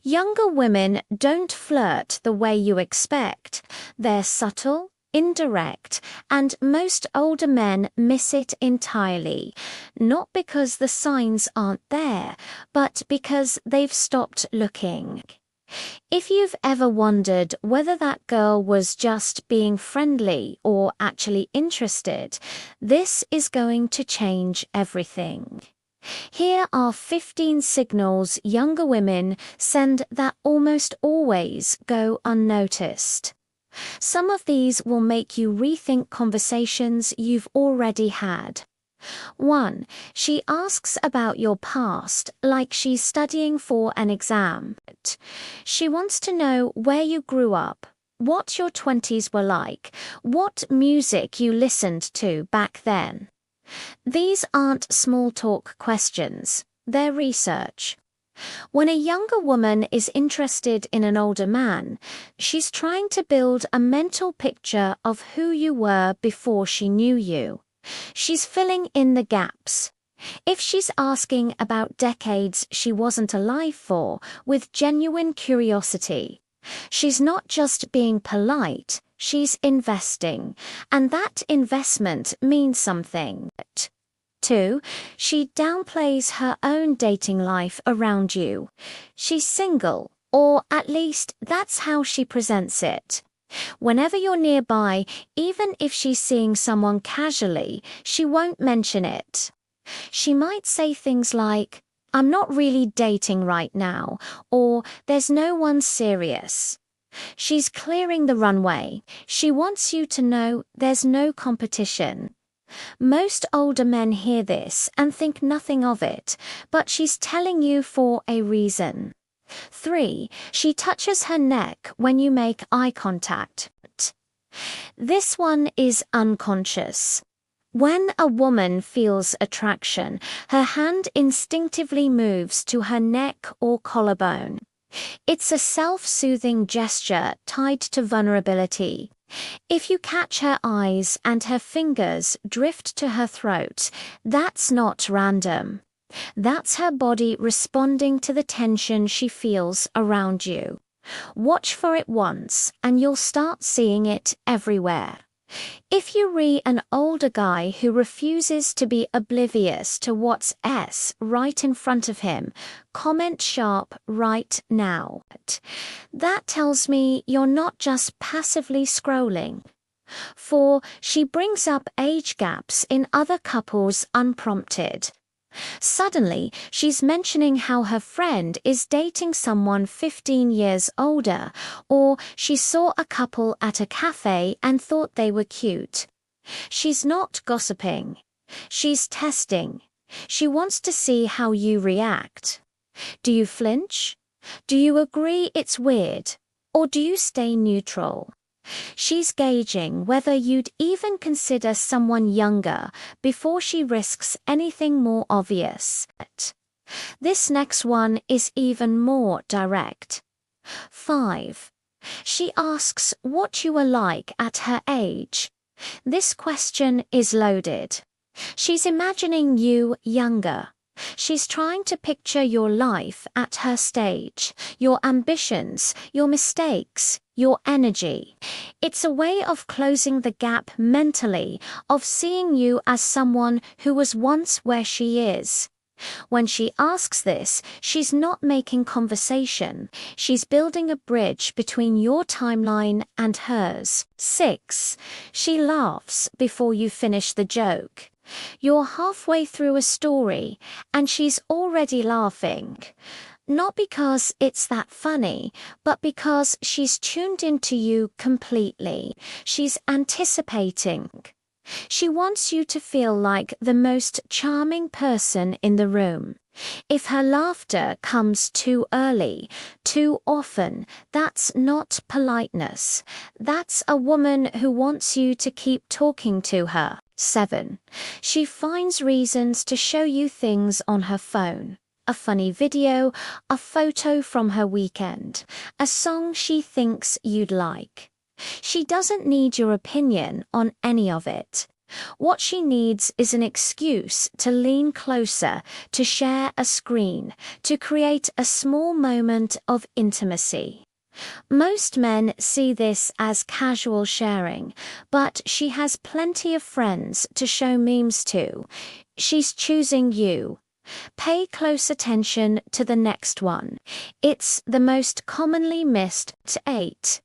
Younger women don't flirt the way you expect. They're subtle, indirect, and most older men miss it entirely. Not because the signs aren't there, but because they've stopped looking. If you've ever wondered whether that girl was just being friendly or actually interested, this is going to change everything. Here are 15 signals younger women send that almost always go unnoticed. Some of these will make you rethink conversations you've already had. 1. She asks about your past like she's studying for an exam. She wants to know where you grew up, what your 20s were like, what music you listened to back then. These aren't small talk questions, they're research. When a younger woman is interested in an older man, she's trying to build a mental picture of who you were before she knew you. She's filling in the gaps. If she's asking about decades she wasn't alive for, with genuine curiosity, she's not just being polite, she's investing, and that investment means something. 2. She downplays her own dating life around you. She's single, or at least that's how she presents it. Whenever you're nearby, even if she's seeing someone casually, she won't mention it. She might say things like, "I'm not really dating right now," or "there's no one serious." She's clearing the runway. She wants you to know there's no competition. Most older men hear this and think nothing of it, but she's telling you for a reason. 3. She touches her neck when you make eye contact. This one is unconscious. When a woman feels attraction, her hand instinctively moves to her neck or collarbone. It's a self-soothing gesture tied to vulnerability. If you catch her eyes and her fingers drift to her throat, that's not random. That's her body responding to the tension she feels around you. Watch for it once, and you'll start seeing it everywhere. If you re an older guy who refuses to be oblivious to what's right in front of him, comment sharp right now. That tells me you're not just passively scrolling. 4. She brings up age gaps in other couples unprompted. Suddenly, she's mentioning how her friend is dating someone 15 years older, or she saw a couple at a cafe and thought they were cute. She's not gossiping. She's testing. She wants to see how you react. Do you flinch? Do you agree it's weird? Or do you stay neutral? She's gauging whether you'd even consider someone younger before she risks anything more obvious. This next one is even more direct. 5. She asks what you were like at her age. This question is loaded. She's imagining you younger. She's trying to picture your life at her stage, your ambitions, your mistakes, your energy. It's a way of closing the gap mentally, of seeing you as someone who was once where she is. When she asks this, she's not making conversation. She's building a bridge between your timeline and hers. 6. She laughs before you finish the joke. You're halfway through a story, and she's already laughing. Not because it's that funny, but because she's tuned into you completely. She's anticipating. She wants you to feel like the most charming person in the room. If her laughter comes too early, too often, that's not politeness. That's a woman who wants you to keep talking to her. 7. She finds reasons to show you things on her phone. A funny video, a photo from her weekend, a song she thinks you'd like. She doesn't need your opinion on any of it. What she needs is an excuse to lean closer, to share a screen, to create a small moment of intimacy. Most men see this as casual sharing, but she has plenty of friends to show memes to. She's choosing you. Pay close attention to the next one. It's the most commonly missed. 8.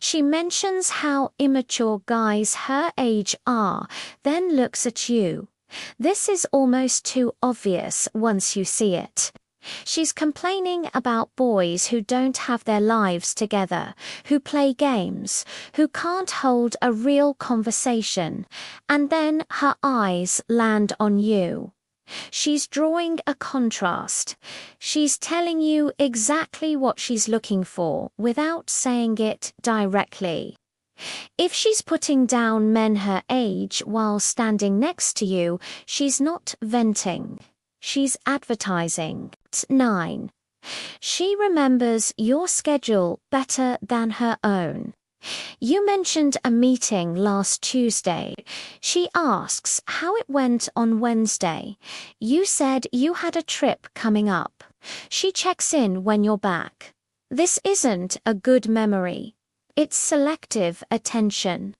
She mentions how immature guys her age are, then looks at you. This is almost too obvious once you see it. She's complaining about boys who don't have their lives together, who play games, who can't hold a real conversation, and then her eyes land on you. She's drawing a contrast. She's telling you exactly what she's looking for without saying it directly. If she's putting down men her age while standing next to you, she's not venting. She's advertising. 9. She remembers your schedule better than her own. You mentioned a meeting last Tuesday. She asks how it went on Wednesday. You said you had a trip coming up. She checks in when you're back. This isn't a good memory. It's selective attention.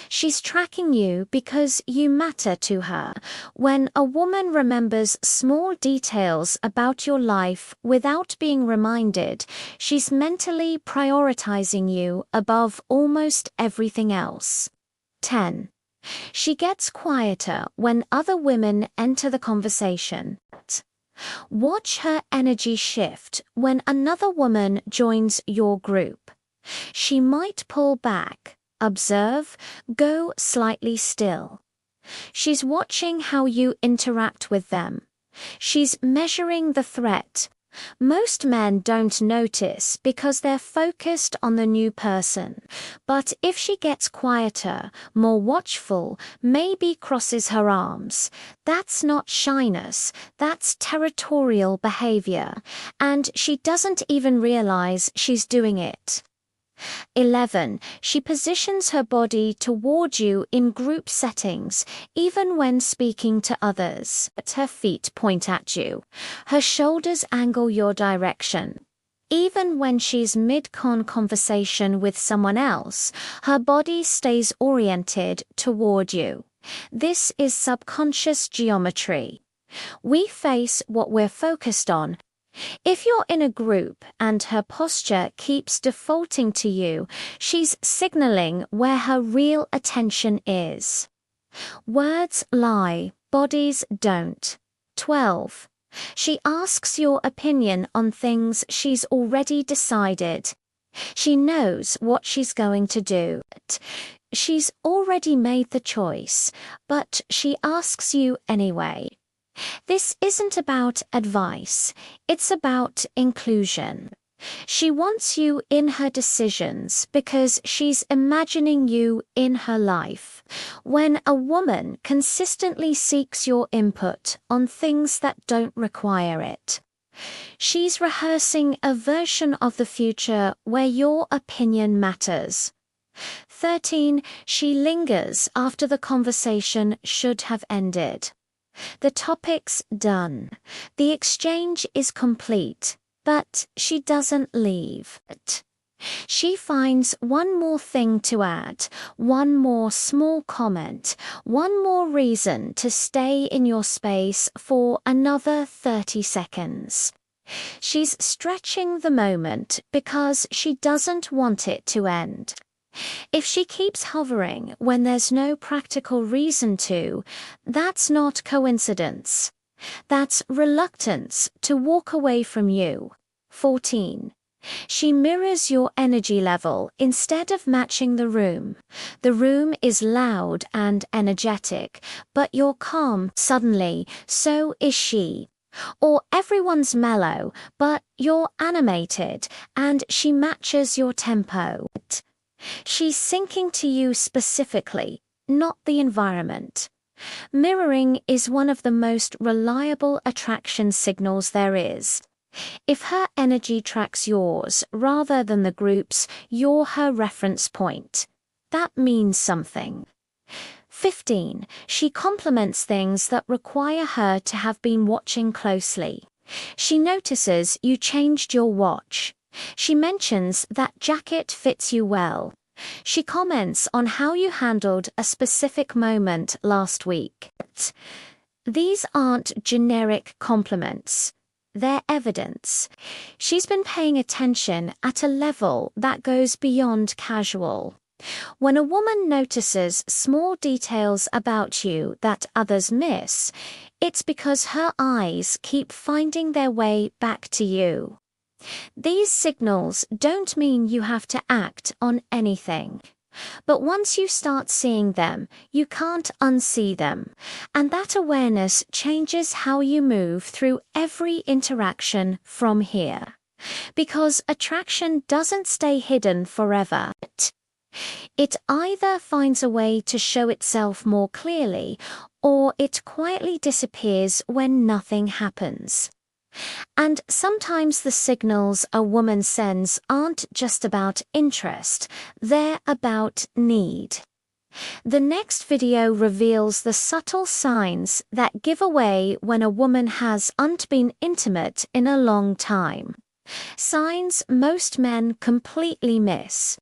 She's tracking you because you matter to her. When a woman remembers small details about your life without being reminded, she's mentally prioritizing you above almost everything else. 10. She gets quieter when other women enter the conversation. Watch her energy shift when another woman joins your group. She might pull back, observe, go slightly still. She's watching how you interact with them. She's measuring the threat. Most men don't notice because they're focused on the new person. But if she gets quieter, more watchful, maybe crosses her arms, that's not shyness, that's territorial behavior. And she doesn't even realize she's doing it. 11. She positions her body toward you in group settings, even when speaking to others. Her feet point at you. Her shoulders angle your direction. Even when she's mid-con conversation with someone else, her body stays oriented toward you. This is subconscious geometry. We face what we're focused on. If you're in a group and her posture keeps defaulting to you, she's signaling where her real attention is. Words lie, bodies don't. 12. She asks your opinion on things she's already decided. She knows what she's going to do. She's already made the choice, but she asks you anyway. This isn't about advice, it's about inclusion. She wants you in her decisions because she's imagining you in her life. When a woman consistently seeks your input on things that don't require it, she's rehearsing a version of the future where your opinion matters. 13. She lingers after the conversation should have ended. The topic's done. The exchange is complete, but she doesn't leave. She finds one more thing to add, one more small comment, one more reason to stay in your space for another 30 seconds. She's stretching the moment because she doesn't want it to end. If she keeps hovering when there's no practical reason to, that's not coincidence. That's reluctance to walk away from you. 14. She mirrors your energy level instead of matching the room. The room is loud and energetic, but you're calm suddenly, so is she. Or everyone's mellow, but you're animated, and she matches your tempo. She's syncing to you specifically, not the environment. Mirroring is one of the most reliable attraction signals there is. If her energy tracks yours rather than the group's, you're her reference point. That means something. 15. She compliments things that require her to have been watching closely. She notices you changed your watch. She mentions that jacket fits you well. She comments on how you handled a specific moment last week. These aren't generic compliments. They're evidence. She's been paying attention at a level that goes beyond casual. When a woman notices small details about you that others miss, it's because her eyes keep finding their way back to you. These signals don't mean you have to act on anything. But once you start seeing them, you can't unsee them, and that awareness changes how you move through every interaction from here. Because attraction doesn't stay hidden forever. It either finds a way to show itself more clearly, or it quietly disappears when nothing happens. And sometimes the signals a woman sends aren't just about interest, they're about need. The next video reveals the subtle signs that give away when a woman hasn't been intimate in a long time. Signs most men completely miss.